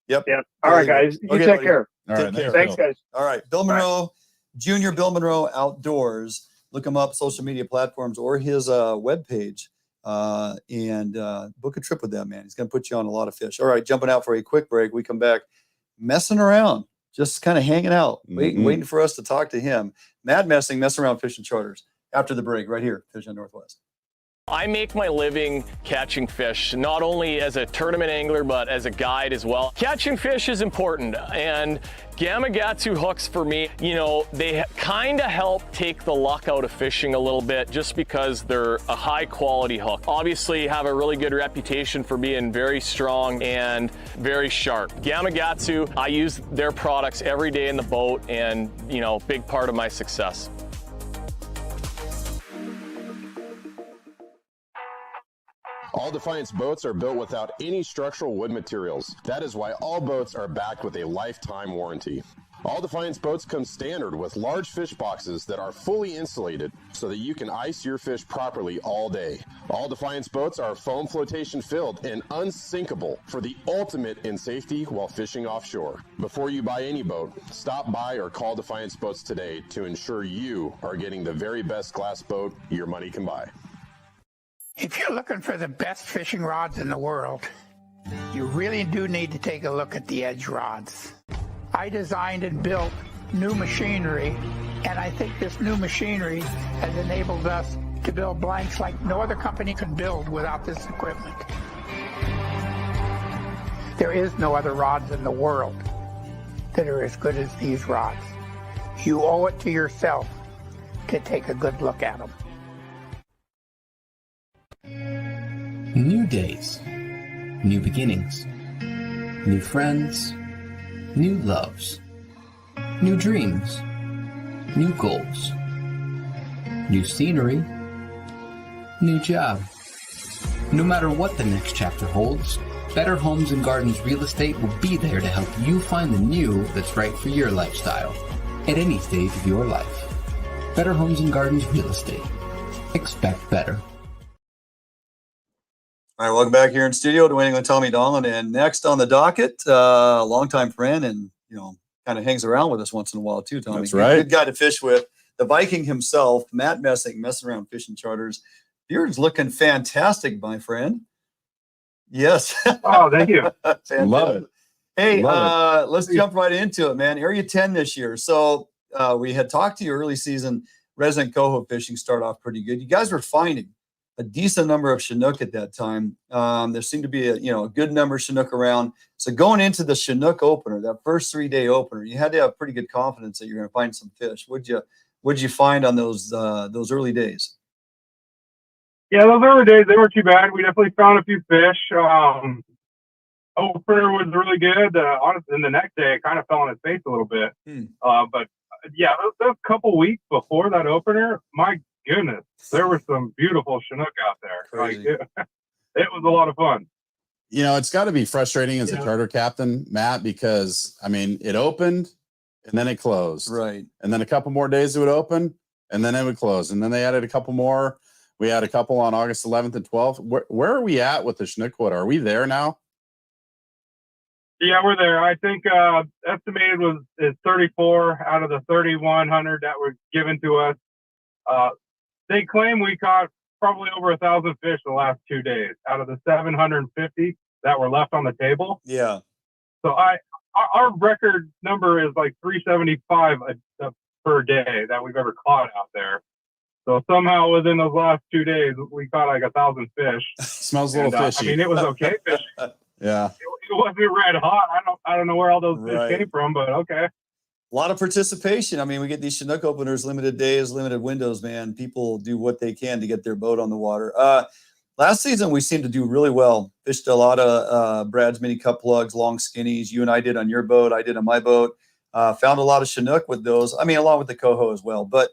Yep.
All right, guys. You take care.
Take care.
Thanks, guys.
All right. Bill Monroe, Junior Bill Monroe Outdoors. Look him up, social media platforms or his webpage, and book a trip with that man. He's going to put you on a lot of fish. All right. Jumping out for a quick break. We come back messing around, just kind of hanging out, waiting for us to talk to him. Matt Messing, Messing Around Fishing Charters. After the break, right here, Fishing Northwest.
I make my living catching fish, not only as a tournament angler, but as a guide as well. Catching fish is important, and Gamakatsu hooks for me, they kind of help take the luck out of fishing a little bit just because they're a high quality hook. Obviously have a really good reputation for being very strong and very sharp. Gamakatsu, I use their products every day in the boat, and big part of my success.
All Defiance boats are built without any structural wood materials. That is why all boats are backed with a lifetime warranty. All Defiance boats come standard with large fish boxes that are fully insulated so that you can ice your fish properly all day. All Defiance boats are foam flotation filled and unsinkable for the ultimate in safety while fishing offshore. Before you buy any boat, stop by or call Defiance Boats today to ensure you are getting the very best glass boat your money can buy.
If you're looking for the best fishing rods in the world, you really do need to take a look at the Edge rods. I designed and built new machinery, and I think this new machinery has enabled us to build blanks like no other company can build without this equipment. There is no other rods in the world that are as good as these rods. You owe it to yourself to take a good look at them.
New days, new beginnings, new friends, new loves, new dreams, new goals, new scenery, new job. No matter what the next chapter holds, Better Homes and Gardens Real Estate will be there to help you find the new that's right for your lifestyle at any stage of your life. Better Homes and Gardens Real Estate. Expect better.
All right, welcome back here in studio to Waiting on Tommy Donlin. And next on the docket, a longtime friend and, kind of hangs around with us once in a while too, Tommy.
That's right.
Good guy to fish with. The Viking himself, Matt Messing, messing around fishing charters. Beard's looking fantastic, my friend. Yes.
Oh, thank you.
Love it.
Hey,
Love
let's jump right into it, man. Area 10 this year. So we had talked to you early season. Resident Coho fishing started off pretty good. You guys were finding a decent number of Chinook at that time. There seemed to be a good number of Chinook around. So going into the Chinook opener, that first 3-day opener, you had to have pretty good confidence that you're going to find some fish. What'd you find on those early days?
Yeah, those early days, they weren't too bad. We definitely found a few fish. Opener was really good. Honestly, and the next day, it kind of fell on its face a little bit. But yeah, those couple weeks before that opener, my goodness, there were some beautiful Chinook out there. Like, it was a lot of fun.
It's got to be frustrating as a charter captain, Matt, because it opened and then it closed.
Right.
And then a couple more days it would open and then it would close. And then they added a couple more. We had a couple on August 11th and 12th. Where are we at with the Chinook quota? Are we there now?
Yeah, we're there. I think estimated is 34 out of the 3,100 that were given to us. They claim we caught probably over 1,000 fish the last 2 days out of the 750 that were left on the table.
Yeah.
So our record number is like 375 per day that we've ever caught out there. So somehow within those last 2 days, we caught like 1,000 fish.
Smells a little fishy.
It was okay fishing.
Yeah.
It wasn't red hot. I don't know where all those fish came from, but okay.
A lot of participation. We get these Chinook openers, limited days, limited windows, man. People do what they can to get their boat on the water. Last season, we seemed to do really well. Fished a lot of Brad's mini cup plugs, long skinnies. You and I did on your boat. I did on my boat. Found a lot of Chinook with those. Along with the Coho as well. But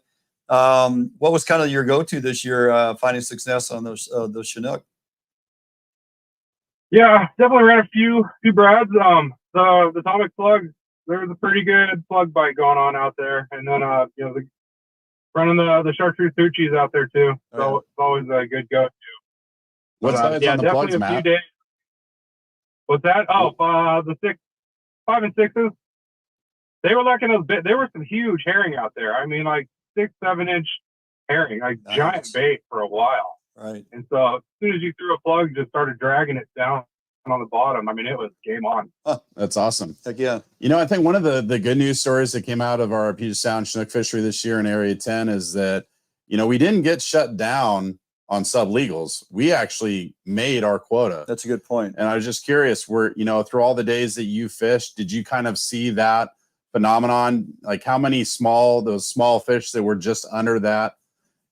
what was kind of your go-to this year, finding success on those Chinook?
Yeah, definitely ran a few Brads. The atomic plug, there was a pretty good plug bite going on out there, and then running the chartreuse Tucci's out there too. So it's always a good go-to.
What size on the plugs, Matt?
Few days. What's that? The 5 and 6s. They were liking those bit. There were some huge herring out there. Like 6-7 inch herring, like giant bait for a while.
Right.
And so as soon as you threw a plug, just started dragging it down on the bottom. It was game on.
Oh, that's awesome.
Heck yeah.
I think one of the good news stories that came out of our Puget Sound Chinook fishery this year in Area 10 is that, we didn't get shut down on sublegals. We actually made our quota.
That's a good point.
And I was just curious, through all the days that you fished, did you kind of see that phenomenon? Like how many those small fish that were just under that,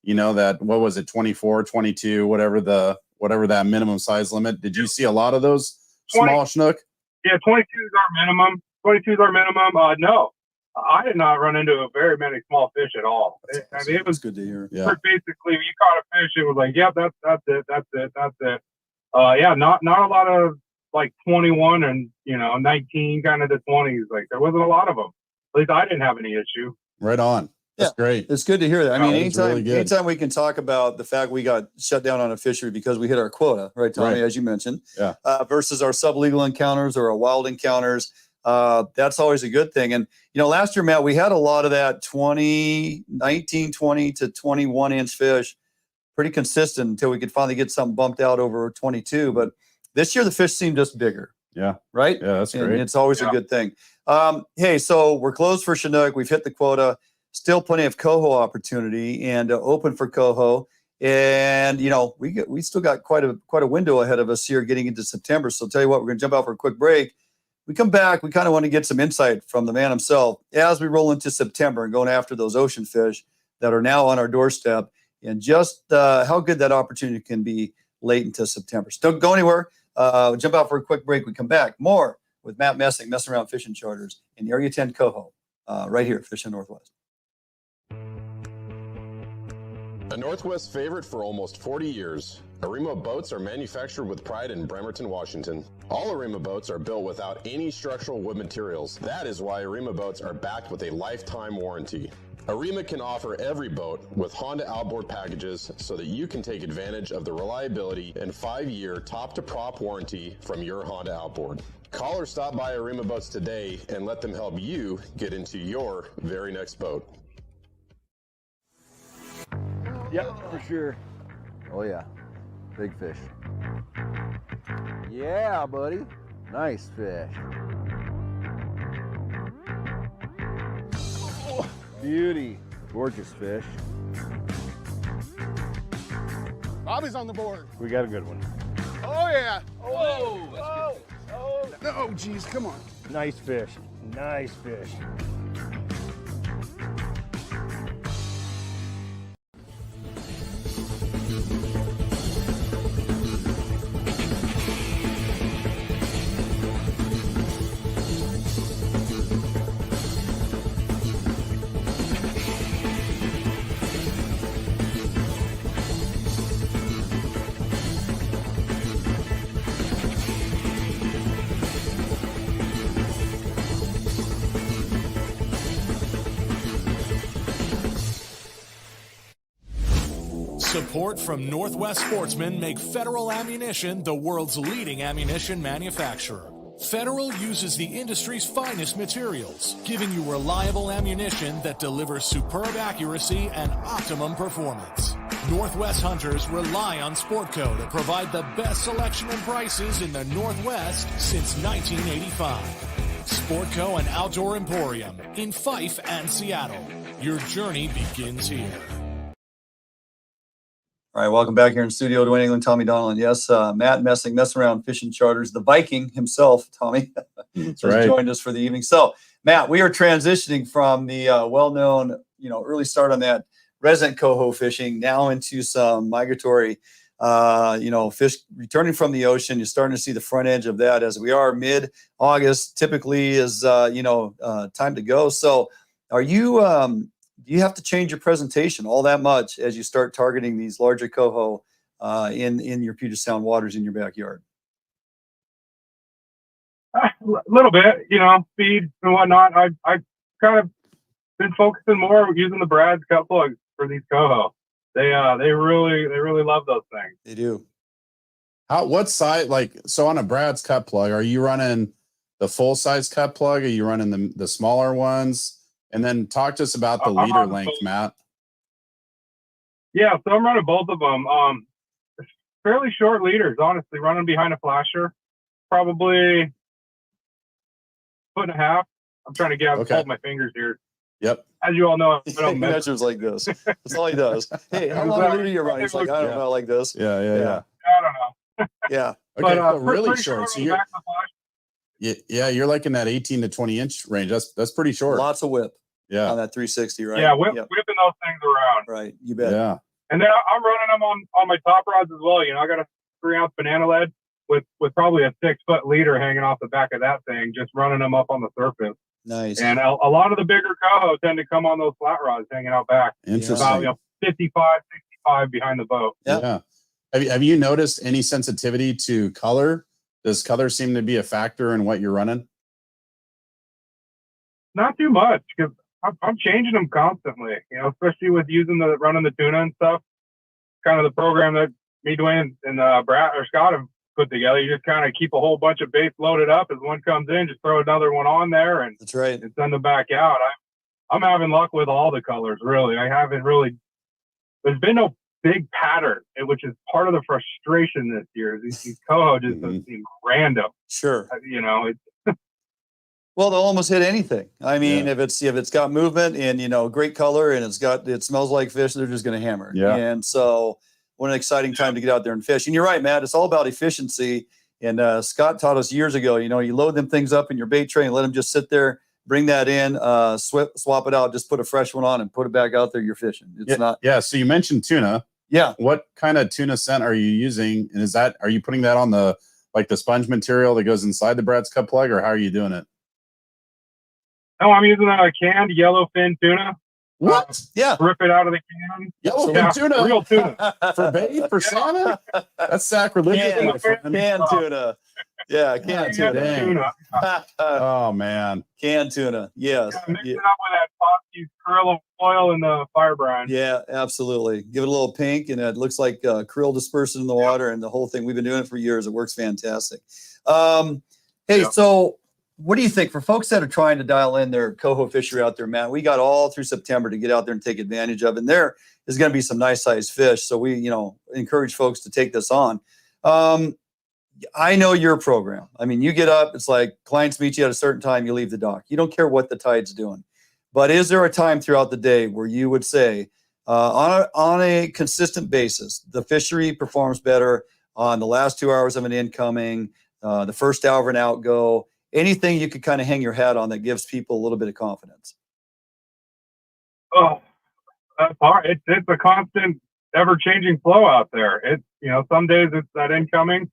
that, what was it, 24, 22, whatever that minimum size limit. Did you see a lot of those small Chinook?
Yeah, 22 is our minimum. 22 is our minimum. No, I did not run into very many small fish at all. It was
good to hear.
Yeah. Basically, you caught a fish, it was like, yep, that's it. yeah, not a lot of like 21 and 19 kind of the 20s. Like there wasn't a lot of them. At least I didn't have any issue.
Right on. That's great.
It's good to hear that. I mean,
That is
anytime we can talk about the fact we got shut down on a fishery because we hit our quota, right, Tommy, as you mentioned, versus our sublegal encounters or our wild encounters, that's always a good thing. And, last year, Matt, we had a lot of that 19, 20 to 21 inch fish, pretty consistent until we could finally get something bumped out over 22. But this year, the fish seemed just bigger.
Yeah.
Right?
Yeah, that's great.
And it's always a good thing. Hey, so we're closed for Chinook. We've hit the quota. Still plenty of coho opportunity and open for coho. And, we still got quite a window ahead of us here getting into September. So I'll tell you what, we're going to jump out for a quick break. We come back, we kind of want to get some insight from the man himself as we roll into September and going after those ocean fish that are now on our doorstep and just how good that opportunity can be late into September. So don't go anywhere. Jump out for a quick break. We come back. More with Matt Messing, Messing Around Fishing Charters in the Area 10 Coho, right here at Fishing Northwest.
A Northwest favorite for almost 40 years, Arima boats are manufactured with pride in Bremerton, Washington. All Arima boats are built without any structural wood materials. That is why Arima boats are backed with a lifetime warranty. Arima can offer every boat with Honda outboard packages so that you can take advantage of the reliability and 5-year top-to-prop warranty from your Honda outboard. Call or stop by Arima Boats today and let them help you get into your very next boat.
Yep, for sure. Oh yeah, big fish. Yeah, buddy. Nice fish. Oh, beauty. Gorgeous fish.
Bobby's on the board.
We got a good one.
Oh yeah.
Oh,
No, geez, come on.
nice fish. Nice fish.
Support from Northwest Sportsmen make Federal Ammunition the world's leading ammunition manufacturer. Federal uses the industry's finest materials, giving you reliable ammunition that delivers superb accuracy and optimum performance. Northwest hunters rely on Sportco to provide the best selection and prices in the Northwest since 1985. Sportco and Outdoor Emporium in Fife and Seattle. Your journey begins here.
All right, welcome back here in studio, Dwayne England, Tommy Donlin. Yes, Matt Messing Around Fishing Charters, the Viking himself, Tommy,
That's
has
right.
joined us for the evening. So, Matt, we are transitioning from the well-known, early start on that resident coho fishing now into some migratory, fish returning from the ocean. You're starting to see the front edge of that as we are mid-August. Typically is time to go. So, are you? Do you have to change your presentation all that much as you start targeting these larger coho in your Puget Sound waters in your backyard?
A little bit, feed and whatnot. I've kind of been focusing more using the Brad's cut plugs for these coho. They really love those things.
They do.
What size? So on a Brad's cut plug, are you running the full size cut plug? Are you running the smaller ones? And then talk to us about the leader length, Matt.
Yeah, so I'm running both of them. Fairly short leaders, honestly, running behind a flasher, probably 1.5 foot. I'm trying to hold my fingers here.
Yep.
As you all know,
He measures like this. That's all he does. Hey, how long a leader you running? He's like, I don't know, like this.
Yeah.
I don't know.
Yeah.
Okay,
But,
really short. So you're like in that 18 to 20 inch range. That's pretty short.
Lots of whip.
Yeah.
On that 360, right?
Yeah, whipping those things around.
Right. You bet.
Yeah.
And then I'm running them on my top rods as well. I got a 3-ounce banana lead with probably a 6-foot leader hanging off the back of that thing, just running them up on the surface.
Nice.
And a lot of the bigger coho tend to come on those flat rods hanging out back.
Interesting.
About 55, 65 behind the boat.
Yeah. Have you noticed any sensitivity to color? Does color seem to be a factor in what you're running?
Not too much, because I'm changing them constantly, especially with running the tuna and stuff. Kind of the program that me, Dwayne, and Brad or Scott have put together. You just kind of keep a whole bunch of baits loaded up. As one comes in, just throw another one on there, and
that's right,
and send them back out. I'm having luck with all the colors, really. I haven't really. There's been no big pattern, which is part of the frustration this year. These coho just seem random.
Sure,
it's.
Well, they'll almost hit anything. I mean, if it's got movement and great color and it smells like fish, they're just going to hammer.
Yeah.
And so, what an exciting time to get out there and fish. And you're right, Matt. It's all about efficiency. And Scott taught us years ago. You load them things up in your bait tray and let them just sit there. Bring that in, swap it out. Just put a fresh one on and put it back out there. You're fishing. It's not.
Yeah. So you mentioned tuna.
Yeah.
What kind of tuna scent are you using? And are you putting that on the sponge material that goes inside the Brad's Cup plug, or how are you doing it?
No, I'm using a canned yellowfin tuna.
What?
Yeah.
Rip it out of the can.
Yellowfin tuna.
Real tuna.
For bait? For salmon? That's sacrilegious.
Canned tuna. Yeah, canned tuna.
Oh, man.
Canned tuna. Yes.
Mix it up with that Foxy's krill oil and the fire brine.
Yeah, absolutely. Give it a little pink, and it looks like krill dispersed in the water, and the whole thing. We've been doing it for years. It works fantastic. So what do you think for folks that are trying to dial in their coho fishery out there, man? We got all through September to get out there and take advantage of, and there is going to be some nice sized fish. So we, encourage folks to take this on. I know your program. I mean, you get up, it's like clients meet you at a certain time, you leave the dock. You don't care what the tide's doing. But is there a time throughout the day where you would say, on a consistent basis, the fishery performs better on the last 2 hours of an incoming, the first hour of an outgo? Anything you could kind of hang your hat on that gives people a little bit of confidence?
Oh, that's hard. It's a constant, ever-changing flow out there. It's some days it's that incoming,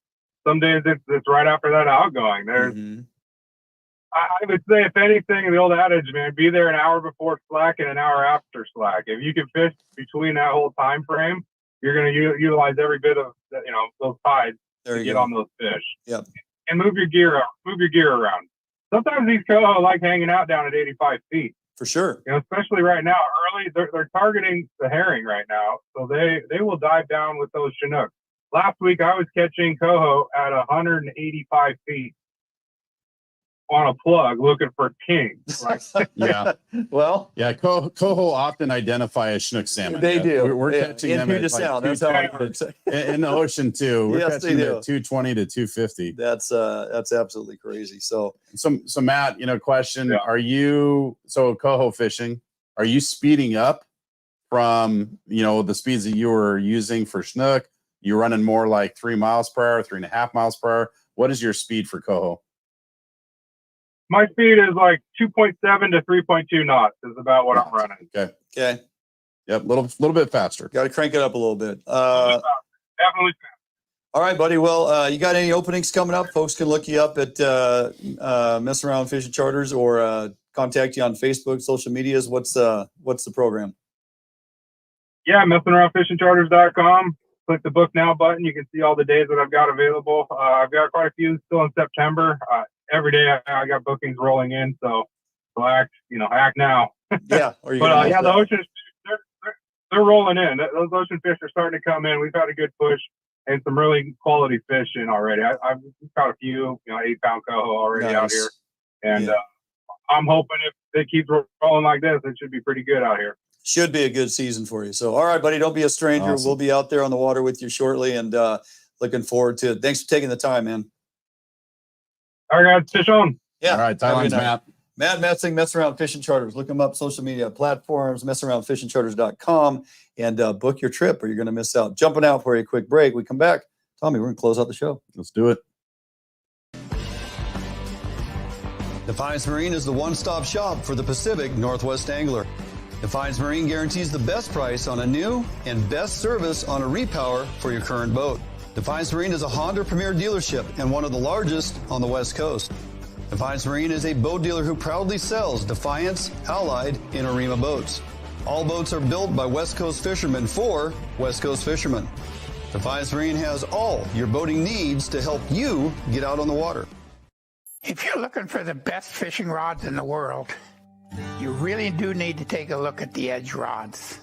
some days it's right after that outgoing. There's, I would say, if anything, the old adage, man, be there an hour before slack and an hour after slack. If you can fish between that whole time frame, you're going to utilize every bit of those tides to get on those fish.
Yep.
And move your gear around. Sometimes these coho like hanging out down at 85 feet.
For sure.
Especially right now, early, they're targeting the herring right now. So they will dive down with those Chinooks. Last week, I was catching coho at 185 feet on a plug looking for king.
Yeah.
Well.
Yeah, coho often identify as Chinook salmon.
They do.
We're catching them
Puget Sound. That's how it works.
In the ocean too. We're
Yes,
catching them at 220 to 250.
That's absolutely crazy. So
Matt, question: Are you coho fishing? Are you speeding up from the speeds that you were using for Chinook? You running more like 3 miles per hour, 3.5 miles per hour? What is your speed for coho?
My speed is like 2.7 to 3.2 knots is about what I'm running.
Okay.
Yep, little bit faster.
Got to crank it up a little bit.
Definitely.
All right, buddy. Well, you got any openings coming up? Folks can look you up at Mess Around Fishing Charters or contact you on Facebook, social medias. What's the program?
Yeah, messingaroundfishingcharters.com. Click the book now button. You can see all the days that I've got available. I've got quite a few still in September. Every day I got bookings rolling in, so act now.
Yeah.
The ocean, they're rolling in. Those ocean fish are starting to come in. We've had a good push and some really quality fish in already. I've caught a few, 8-pound coho already out here, and I'm hoping if it keeps rolling like this, it should be pretty good out here.
Should be a good season for you. So, all right, buddy, don't be a stranger.
Awesome.
We'll be out there on the water with you shortly, and looking forward to it. Thanks for taking the time, man.
All right, guys, fish on.
Yeah.
All right, Thailand's Matt.
Matt Metzing, Mess Around Fishing Charters. Look him up, social media platforms, messaroundfishingcharters.com, and book your trip or you're going to miss out. Jumping out for a quick break. We come back. Tommy, we're going to close out the show.
Let's do it.
Defiance Marine is the one-stop shop for the Pacific Northwest angler. Defiance Marine guarantees the best price on a new and best service on a repower for your current boat. Defiance Marine is a Honda Premier dealership and one of the largest on the West Coast. Defiance Marine is a boat dealer who proudly sells Defiance, Allied, and Arima boats. All boats are built by West Coast fishermen for West Coast fishermen. Defiance Marine has all your boating needs to help you get out on the water.
If you're looking for the best fishing rods in the world, you really do need to take a look at the Edge rods.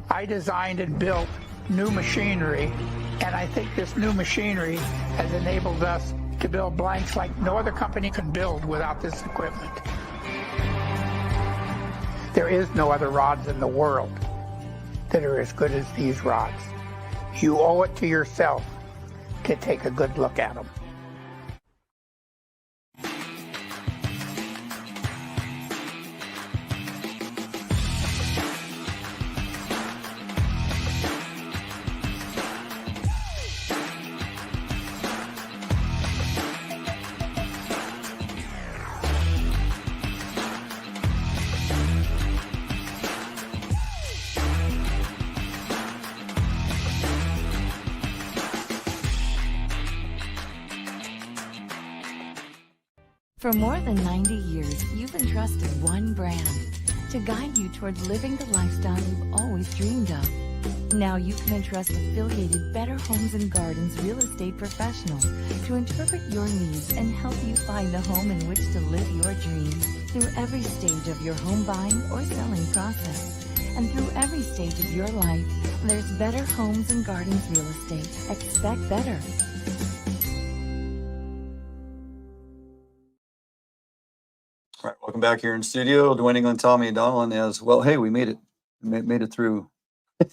I designed and built new machinery, and I think this new machinery has enabled us to build blanks like no other company can build without this equipment. There is no other rods in the world that are as good as these rods. You owe it to yourself to take a good look at them.
For more than 90 years, you've entrusted one brand to guide you towards living the lifestyle you've always dreamed of. Now you can entrust affiliated Better Homes and Gardens real estate professionals to interpret your needs and help you find the home in which to live your dreams through every stage of your home buying or selling process. And through every stage of your life, there's Better Homes and Gardens real estate. Expect better.
All right, welcome back here in studio. Dwayne England, Tommy, and Donlin as well. Hey, we made it. We made it through.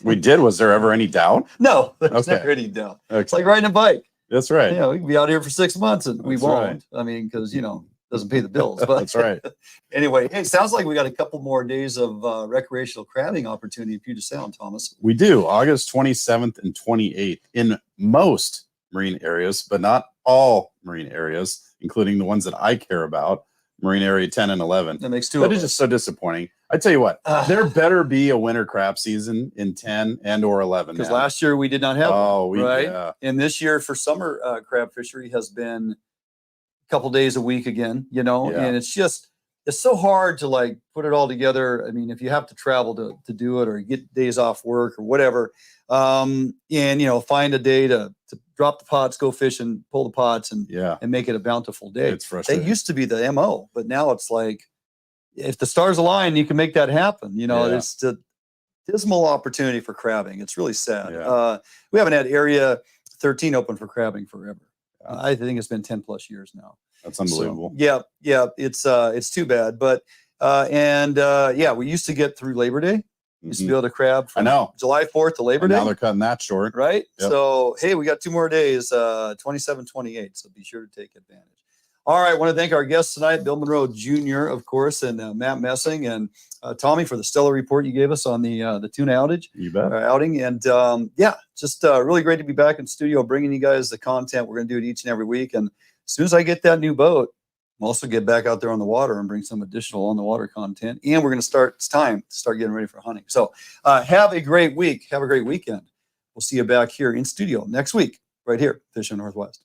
We did. Was there ever any doubt?
No, there's
Okay.
never any doubt.
Okay.
It's like riding a bike.
That's right.
You know, we can be out here for 6 months and we
That's
won't.
right.
I mean, because, you know, it doesn't pay the bills. But
That's right.
Anyway, hey, it sounds like we got a couple more days of recreational crabbing opportunity in Puget Sound, Thomas.
We do. August 27th and 28th in most marine areas, but not all marine areas, including the ones that I care about. Marine Area 10 and 11.
That makes two
That
of
is
us.
just so disappointing. I tell you what, there better be a winter crab season in 10 and or 11.
Because
man.
last year we did not have
Oh,
one,
we-
right?
yeah.
And this year for summer crab fishery has been a couple days a week again, you know,
Yeah.
and it's so hard to like put it all together. I mean, if you have to travel to do it or get days off work or whatever, and, you know, find a day to drop the pots, go fish and pull the pots and make it a bountiful day.
It's frustrating.
That used to be the MO, but now it's like, if the stars align, you can make that happen. You know,
Yeah.
it's the dismal opportunity for crabbing. It's really sad. We haven't had Area 13 open for crabbing forever. I think it's been 10 plus years now.
That's unbelievable.
So, yeah, it's too bad. But we used to get through Labor Day. Used to be able to crab from July 4th to Labor
And
Day.
now they're cutting that short.
Right?
Yep.
So, hey, we got 2 more days, 27, 28. So be sure to take advantage. All right. I want to thank our guests tonight, Bill Monroe Jr., of course, and Matt Messing and Tommy for the stellar report you gave us on the tuna outage.
You bet.
Outing. And just really great to be back in studio bringing you guys the content. We're going to do it each and every week. And as soon as I get that new boat, I'll also get back out there on the water and bring some additional on the water content. And we're going to it's time to start getting ready for hunting. So have a great week. Have a great weekend. We'll see you back here in studio next week, right here, Fishing Northwest.